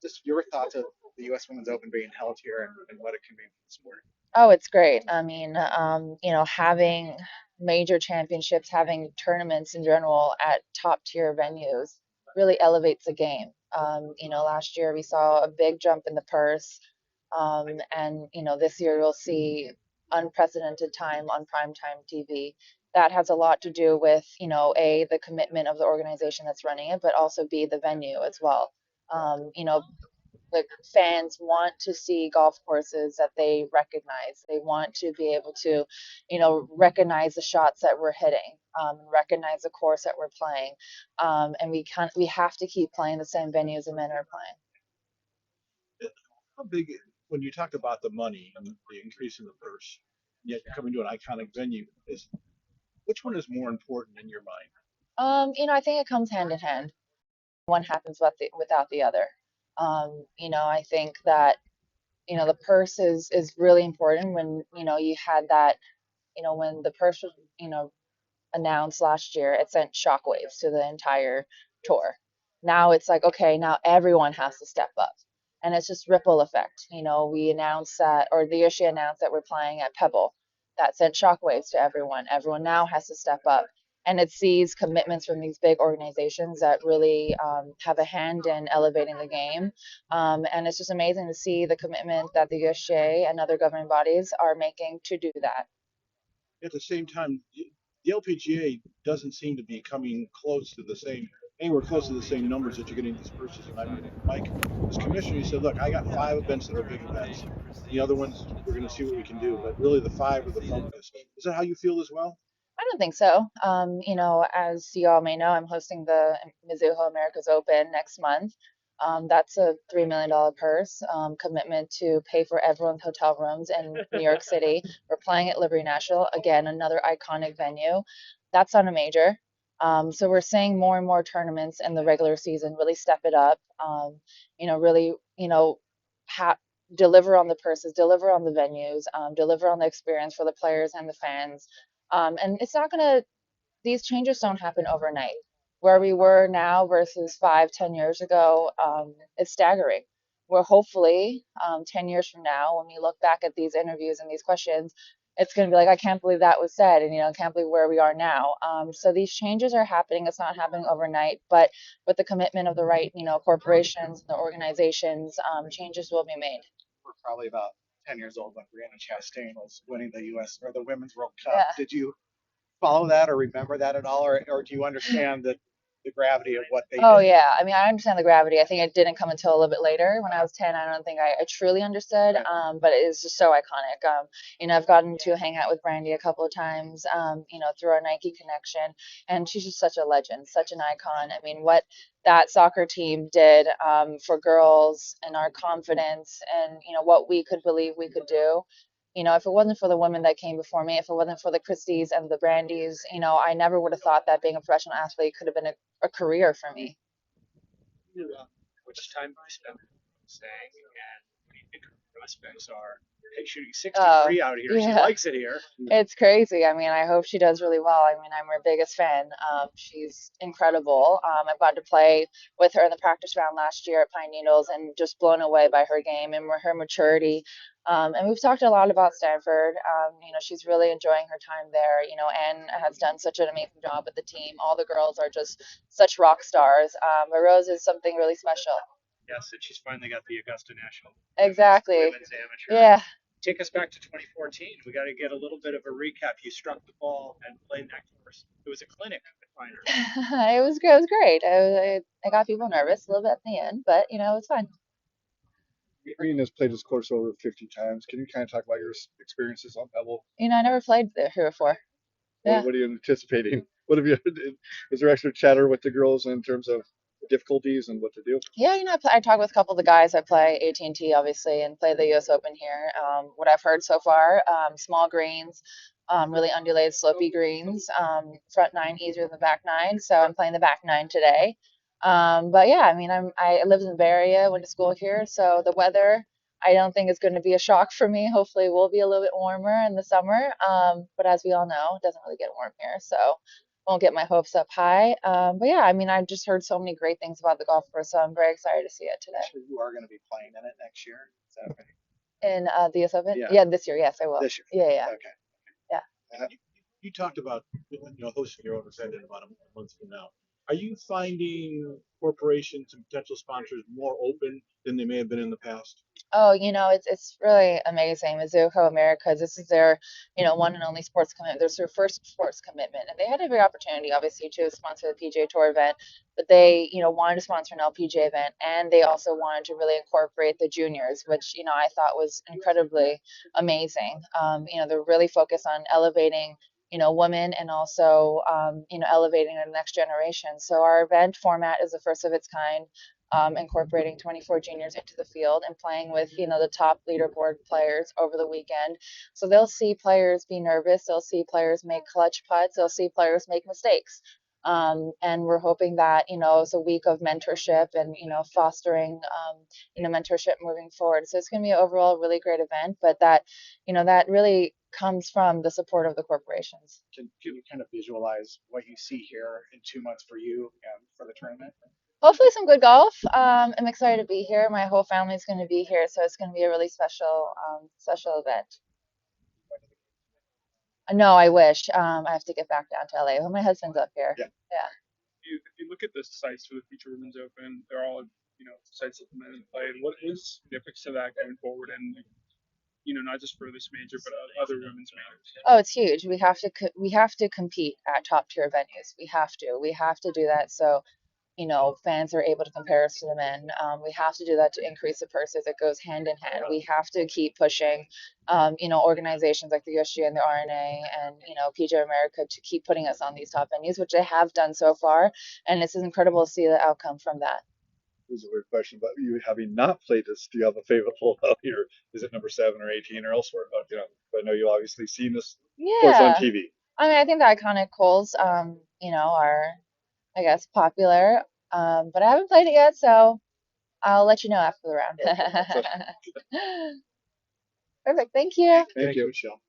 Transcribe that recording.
Just your thoughts of the U.S. Women's Open being held here and what it can mean for the sport. Oh, it's great. I mean, having major championships, having tournaments in general at top tier venues really elevates the game. Last year we saw a big jump in the purse, and this year we'll see unprecedented time on primetime TV. That has a lot to do with, A, the commitment of the organization that's running it, but also B, the venue as well. The fans want to see golf courses that they recognize. They want to be able to, recognize the shots that we're hitting, recognize the course that we're playing, and we have to keep playing the same venues the men are playing. How big, when you talk about the money and the increase in the purse, yet you're coming to an iconic venue, is which one is more important in your mind? I think it comes hand in hand. One happens without the other. I think that the purse is really important when you had that when the purse was announced last year, it sent shockwaves to the entire tour. Now it's like, okay, now everyone has to step up. And it's just ripple effect. We announced that, or the issue announced that we're playing at Pebble. That sent shockwaves to everyone. Everyone now has to step up. And it sees commitments from these big organizations that really have a hand in elevating the game. And it's just amazing to see the commitment that the USGA and other governing bodies are making to do that. At the same time, the LPGA doesn't seem to be coming close to the same, anywhere close to the same numbers that you're getting these purses. And I mean, Mike, as commissioner, he said, look, I got 5 events that are big events. The other ones, we're going to see what we can do. But really, the 5 are the focus. Is that how you feel as well? I don't think so. As you all may know, I'm hosting the Mizuho Americas Open next month. That's a $3 million purse, commitment to pay for everyone's hotel rooms in New York City. We're playing at Liberty National, again, another iconic venue. That's on a major. So we're seeing more and more tournaments in the regular season really step it up. Really, ha deliver on the purses, deliver on the venues, deliver on the experience for the players and the fans. And it's not gonna, these changes don't happen overnight. Where we were now versus 5, 10 years ago, it's staggering. We're hopefully 10 years from now, when we look back at these interviews and these questions, it's going to be like, I can't believe that was said, and I can't believe where we are now. So these changes are happening. It's not happening overnight, but with the commitment of the right, corporations, the organizations, changes will be made. We're probably about 10 years old when Brianna Chastain was winning the U.S. or the Women's World Cup. Yeah. Did you follow that or remember that at all, or do you understand the gravity of what they Oh did? yeah, I mean, I understand the gravity. I think it didn't come until a little bit later. When I was 10, I don't think I truly understood. Okay. But it is just so iconic. I've gotten to hang out with Brandy a couple of times, through our Nike connection, and she's just such a legend, such an icon. I mean, what that soccer team did for girls and our confidence, and what we could believe we could do. If it wasn't for the women that came before me, if it wasn't for the Christies and the Brandys, I never would have thought that being a professional athlete could have been a career for me. Which time I spent staying, and what do you think her prospects are? Hey, shooting Oh, 63 out here. She yeah, likes it here. it's crazy. I mean, I hope she does really well. I mean, I'm her biggest fan. She's incredible. I've got to play with her in the practice round last year at Pine Needles and just blown away by her game and her maturity. And we've talked a lot about Stanford. She's really enjoying her time there. Anne has done such an amazing job with the team. All the girls are just such rock stars. But Rose is something really special. Yes, and she's finally got the Augusta National Exactly. Women's Amateur. Yeah. Take us back to 2014. We got to get a little bit of a recap. You struck the ball and played that course. It was a clinic at Finer. It was great. It was great. I got people nervous a little bit at the end, but it was fun. Green has played this course over 50 times. Can you kind of talk about your experiences on Pebble? I never played there here before. Yeah. What are you anticipating? What have you? Is there extra chatter with the girls in terms of difficulties and what to do? Yeah, I talked with a couple of the guys. I play AT&T obviously and play the US Open here. What I've heard so far, small greens, really undulated, slopey greens. Front nine easier than the back nine, so I'm playing the back nine today. But yeah, I mean, I lived in the Bay Area, went to school here, so the weather I don't think is going to be a shock for me. Hopefully, it will be a little bit warmer in the summer. But as we all know, it doesn't really get warm here, so won't get my hopes up high. But yeah, I mean, I've just heard so many great things about the golf course, so I'm very excited to see it today. Actually, you are going to be playing in it next year. Is that okay? In the US Open? Yeah. Yeah, this year, yes, I will. This year. Yeah, yeah, Okay. yeah. You talked about hosting your own event in about a month from now. Are you finding corporations and potential sponsors more open than they may have been in the past? Oh, it's really amazing. Mizuho Americas, this is their, one and only sports commitment. There's their first sports commitment, and they had every opportunity, obviously, to sponsor the PGA Tour event, but they, wanted to sponsor an LPGA event, and they also wanted to really incorporate the juniors, which, I thought was incredibly amazing. They're really focused on elevating, women and also, elevating the next generation. So our event format is the first of its kind, incorporating 24 juniors into the field and playing with, the top leaderboard players over the weekend. So they'll see players be nervous, they'll see players make clutch putts, they'll see players make mistakes. And we're hoping that, it's a week of mentorship and, fostering, mentorship moving forward. So it's going to be an overall really great event, but that really comes from the support of the corporations. Can you kind of visualize what you see here in 2 months for you and for the tournament? Hopefully some good golf. I'm excited to be here. My whole family's going to be here, so it's going to be a really special event. No, I wish. I have to get back down to LA. Well, my husband's up here. Yeah. Yeah. If you look at the sites for the future Women's Open, they're all sites that the men have played. What is the significance of that going forward, and not just for this major but other women's majors? Oh, it's huge. We have to compete at top tier venues. We have to do that. So fans are able to compare us to the men. We have to do that to increase the purses. It goes hand in hand. We have to keep pushing, organizations like the USGA and the RNA and, PGA America to keep putting us on these top venues, which they have done so far. And it's incredible to see the outcome from that. This is a weird question, but you having not played this, do you have a favorite hole out here? Is it number 7 or 18 or elsewhere? But, I know you've obviously seen this course on Yeah. TV. I mean, I think the iconic holes, are, I guess, popular. But I haven't played it yet, so I'll let you know after the round. Okay, Perfect. Thank you. Thank you. Michelle.